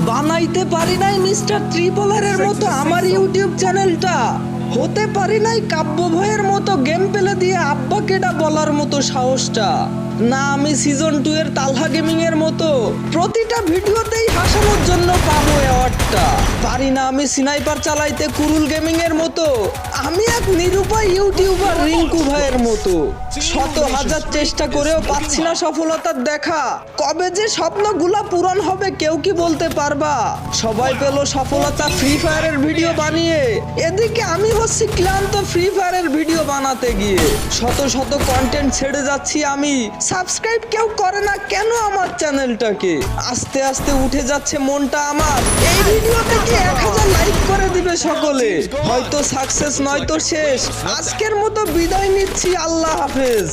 বানাইতে পারি নাই মিস্টার ত্রিপলারের মতো আমার ইউটিউব চ্যানেলটা, হতে পারি নাই কাব্য ভয়ের মতো গেম পেলে দিয়ে আব্বাকেটা বলার মতো সাহসটা, না আমি সিজন 2 এর তালহা গেমিং এর মতো প্রতিটা ভিডিওতেই হাসানোর জন্য পাবো অ্যাওয়ার্ডটা, পারি না আমি স্নাইপার চালাইতে কুরুল গেমিং এর মতো, আমি এক নিরুপায় ইউটিউবার রিঙ্কু ভাইয়ের মতো, শত হাজার চেষ্টা করেও পাচ্ছি না সফলতার দেখা, কবে যে স্বপ্নগুলা পূরণ হবে কেউ কি বলতে পারবা? সবাই পেল সফলতা ফ্রি ফায়ারের ভিডিও বানিয়ে, এদিকে আমি হচ্ছি ক্লান্ত ফ্রি ফায়ারের ভিডিও বানাতে গিয়ে, শত শত কন্টেন্ট ছেড়ে যাচ্ছি আমি, সাবস্ক্রাইব কেউ করে না কেন আমার চ্যানেলটাকে, আস্তে আস্তে উঠে যাচ্ছে মনটা আমার, এই ভিডিওতে কি 1000 লাইক করে দিবে সকলে, হয়তো সাকসেস নয়তো শেষ, আজকের মতো বিদায় নিচ্ছি, আল্লাহ হাফেজ।